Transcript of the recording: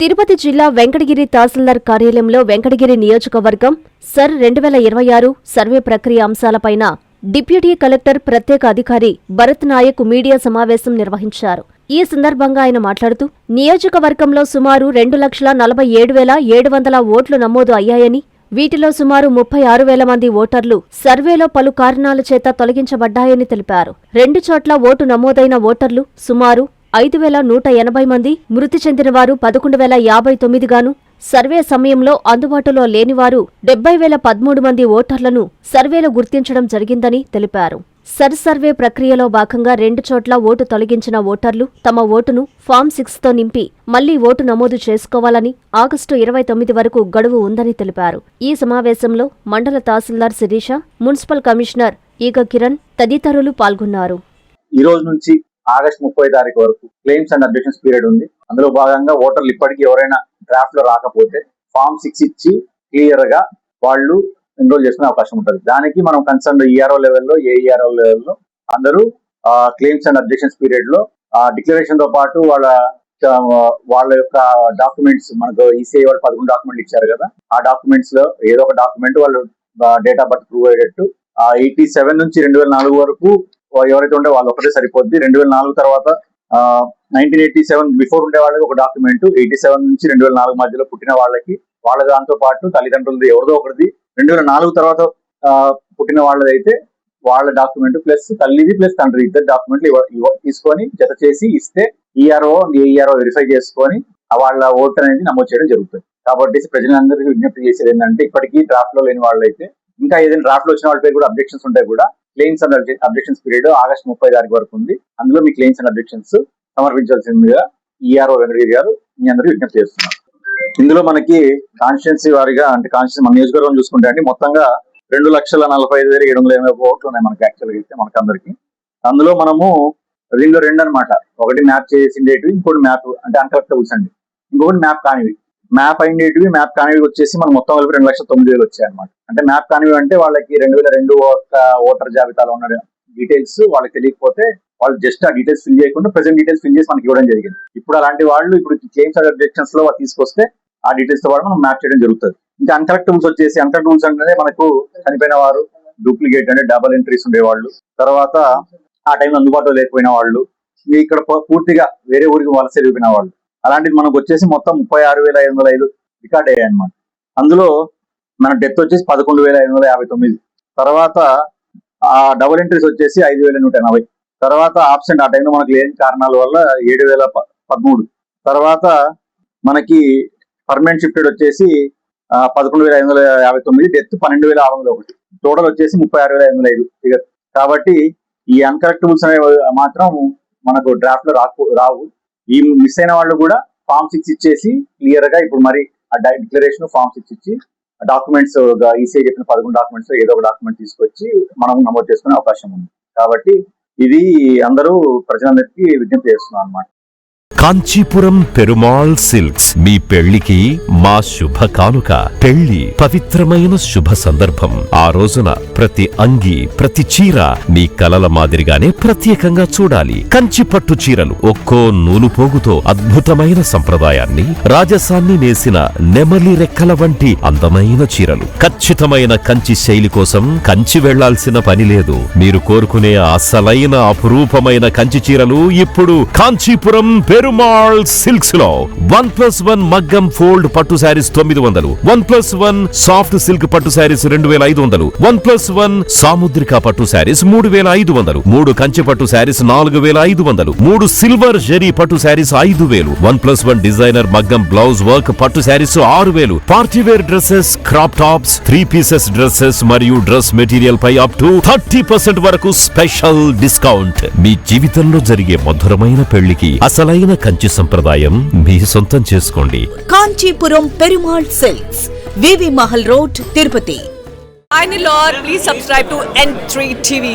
తిరుపతి జిల్లా వెంకటగిరి తహసీల్దార్ కార్యాలయంలో వెంకటగిరి నియోజకవర్గం సర్ 2026 సర్వే ప్రక్రియ అంశాలపైన డిప్యూటీ కలెక్టర్ ప్రత్యేక అధికారి భరత్ నాయక్ మీడియా సమావేశం నిర్వహించారు. ఈ సందర్భంగా ఆయన మాట్లాడుతూ నియోజకవర్గంలో సుమారు 2,47,700 ఓట్లు నమోదు అయ్యాయని, వీటిలో సుమారు 36,000 మంది ఓటర్లు సర్వేలో పలు కారణాల చేత తొలగించబడ్డాయని తెలిపారు. 2 చోట్ల ఓటు నమోదైన ఓటర్లు సుమారు 5,180 మంది, మృతి చెందినవారు 11,059 గాను, సర్వే సమయంలో అందుబాటులో లేనివారు 70,013 మంది ఓటర్లను సర్వేలో గుర్తించడం జరిగిందని తెలిపారు. సర్వే ప్రక్రియలో భాగంగా 2 చోట్ల ఓటు తొలగించిన ఓటర్లు తమ ఓటును ఫామ్ 6తో నింపి మళ్లీ ఓటు నమోదు చేసుకోవాలని ఆగస్టు 29 వరకు గడువు ఉందని తెలిపారు. ఈ సమావేశంలో మండల తహసీల్దార్ శిరీష, మున్సిపల్ కమిషనర్ ఈగ కిరణ్ తదితరులు పాల్గొన్నారు. ఈ రోజు నుంచి ఆగస్టు 30 తారీఖు వరకు క్లెయిమ్స్ అండ్ అబ్జెక్షన్స్ పీరియడ్ ఉంది. అందులో భాగంగా ఓటర్లు ఇప్పటికీ ఎవరైనా డ్రాఫ్ట్ లో రాకపోతే ఫామ్ 6 ఇచ్చి క్లియర్ గా వాళ్ళు ఎన్రోల్ చేసుకునే అవకాశం ఉంటుంది. దానికి మనం కన్సర్న్ ఈఆర్ఓ లెవెల్లో, ఏఈఆర్ఓ లెవెల్లో అందరూ క్లెయిమ్స్ అండ్ అబ్జెక్షన్స్ పీరియడ్ లో డిక్లరేషన్ తో పాటు వాళ్ళ యొక్క డాక్యుమెంట్స్, మనకు ఈసీఐ వాళ్ళు 11 డాక్యుమెంట్లు ఇచ్చారు కదా, ఆ డాక్యుమెంట్స్ లో ఏదో ఒక డాక్యుమెంట్ వాళ్ళు డేట్ ఆఫ్ బర్త్ ప్రూవ్ అయ్యేటట్టు 87 నుంచి 2004 వరకు ఎవరైతే ఉంటే వాళ్ళు ఒకటే సరిపోద్ది. 2004 తర్వాత 1987 బిఫోర్ ఉండే వాళ్ళకి ఒక డాక్యుమెంట్, 87 నుంచి 2004 మధ్యలో పుట్టిన వాళ్ళకి వాళ్ళ దాంతో పాటు తల్లిదండ్రులది ఎవరిదో ఒకటిది, 2004 తర్వాత పుట్టిన వాళ్ళదైతే వాళ్ళ డాక్యుమెంట్ ప్లస్ తల్లిది ప్లస్ తండ్రి ఇద్దరు డాక్యుమెంట్లు తీసుకొని జత చేసి ఇస్తే ఈఆర్ఓ ఏఈఆర్ఓ వెరిఫై చేసుకొని వాళ్ళ ఓట్ అనేది నమోదు చేయడం జరుగుతుంది. కాబట్టి ప్రజలందరికీ విజ్ఞప్తి చేసేది ఏంటంటే, ఇప్పటికీ డ్రాఫ్ట్ లో లేని వాళ్ళైతే, ఇంకా ఏదైనా డ్రాఫ్ట్ లో వచ్చిన వాళ్ళ పేరు కూడా అబ్జెక్షన్స్ ఉంటాయి కూడా, claims and objections period August 30 తారీఖు వరకు ఉంది. అందులో మీ క్లెయిమ్స్ అండ్ అబ్జెక్షన్స్ సమర్పించాల్సిందిగా ఈఆర్ఓ వెంకటగిరి గారు మీ అందరికీ విజ్ఞప్తి చేస్తున్నారు. ఇందులో మనకి కాన్స్టిట్యున్సీ వారిగా, అంటే కాన్స్టిట్యూన్సీ మన నియోజకవర్గం చూసుకుంటే అండి, మొత్తంగా 2,45,700 ఓట్లు ఉన్నాయి మనకి యాక్చువల్గా అయితే మనకందరికి. అందులో మనము దీనిలో 2 అనమాట, ఒకటి మ్యాప్ చేసిండేటివి, ఇంకోటి మ్యాప్ అంటే అన్కరెక్టబుల్స్ అండి, ఇంకొకటి మ్యాప్ కానివి. మ్యాప్ అయినటివి, మ్యాప్ కానివి వచ్చేసి మనం మొత్తం కలిపి 2,09,000 వచ్చాయి అనమాట. అంటే మ్యాప్ కానివి అంటే వాళ్ళకి 2002 ఓటర్ జాబితాలో ఉన్న డీటెయిల్స్ వాళ్ళకి తెలియకపోతే వాళ్ళు జస్ట్ ఆ డీటెయిల్స్ ఫిల్ చేయకుండా ప్రెసెంట్ డీటెయిల్స్ ఫిల్ చేసి మనకి ఇవ్వడం జరిగింది. ఇప్పుడు అలాంటి వాళ్ళు ఇప్పుడు క్లెయిమ్స్ అండ్ అబ్జెక్షన్స్ లో తీసుకొస్తే ఆ డీటెయిల్స్ తో పాటు మనం మ్యాప్ చేయడం జరుగుతుంది. ఇంకా అన్కరెక్టబుల్స్ వచ్చేసి, అన్కరెక్టబుల్స్ అంటే మనకు చనిపోయిన వారు, డూప్లికేట్ అంటే డబల్ ఎంట్రీస్ ఉండేవాళ్ళు, తర్వాత ఆ టైంలో అందుబాటులో లేకపోయిన వాళ్ళు, ఇక్కడ పూర్తిగా వేరే ఊరికి వలస వెళ్ళిపోయిన వాళ్ళు, అలాంటిది మనకు వచ్చేసి మొత్తం 36,505 రికార్డ్ అయ్యాయి అనమాట. అందులో మన డెత్ వచ్చేసి 11,559, తర్వాత ఆ డబుల్ ఎంట్రీస్ వచ్చేసి 5,180, తర్వాత ఆబ్సెంట్ ఆ టైంలో మనకు లేని కారణాల వల్ల 7,013, తర్వాత మనకి పర్మనెంట్ షిఫ్టెడ్ వచ్చేసి 11,559, డెత్ 12,601, టోటల్ వచ్చేసి 36,505 ఫిగర్. కాబట్టి ఈ అన్కరెక్టబుల్స్ అనేవి మాత్రం మనకు డ్రాఫ్ట్ లో రావు. ఈ మిస్ అయిన వాళ్ళు కూడా ఫామ్ 6 ఇచ్చేసి క్లియర్ గా ఇప్పుడు మరి ఆ డిక్లరేషన్ ఫామ్ 6 ఇచ్చి డాక్యుమెంట్స్ ఈసీఐ చెప్పిన 11 డాక్యుమెంట్స్ ఏదో ఒక డాక్యుమెంట్ తీసుకొచ్చి మనం నమోదు చేసుకునే అవకాశం ఉంది. కాబట్టి ఇది అందరూ ప్రజలందరికీ విజ్ఞప్తి చేస్తున్నాం అన్నమాట. కాంచీపురం పెరుమాళ్ సిల్క్స్ మీ పెళ్లికి మా శుభ కానుక. పెళ్లి పవిత్రమైన శుభ సందర్భం. ఆ రోజున ప్రతి అంగి, ప్రతి చీర మీ కలల మాదిరిగానే ప్రత్యేకంగా చూడాలి. కంచి పట్టు చీరలు ఒక్కో నూలు పోగుతో అద్భుతమైన సంప్రదాయాన్ని, రాజసాన్ని నేసిన నెమలి రెక్కల వంటి అందమైన చీరలు. ఖచ్చితమైన కంచి శైలి కోసం కంచి వెళ్లాల్సిన పని లేదు. మీరు కోరుకునే అసలైన అపురూపమైన కంచి చీరలు ఇప్పుడు కాంచీపురం పెరుమాళ్ సిల్క్స్ లో 1+1 మగ్గం ఫోల్డ్ పట్టు శారీస్ 900, 1+1 సాఫ్ట్ సిల్క్ పట్టు శారీస్ 2,500, 1+1 సాముద్రిక పట్టు శారీస్ 3,500, 3 కంచి పట్టు saris 4,500, 3 silver zari pattu saris 5,000, 1+1 designer maggam blouse work pattu saris 6,000, partywear dresses, crop tops, 3 pieces dresses మరియు డ్రెస్ మెటీరియల్ పై అప్ టు 30% వరకు స్పెషల్ డిస్కౌంట్. మీ జీవితంలో జరిగే మధురమైన పెళ్లికి అసలైన కంచి సంప్రదాయం మీ సొంతం చేసుకోండి. Kanchipuram Perumal silks, VV Mahal road, Tirupati. Hi Nilor, please subscribe to N3 TV.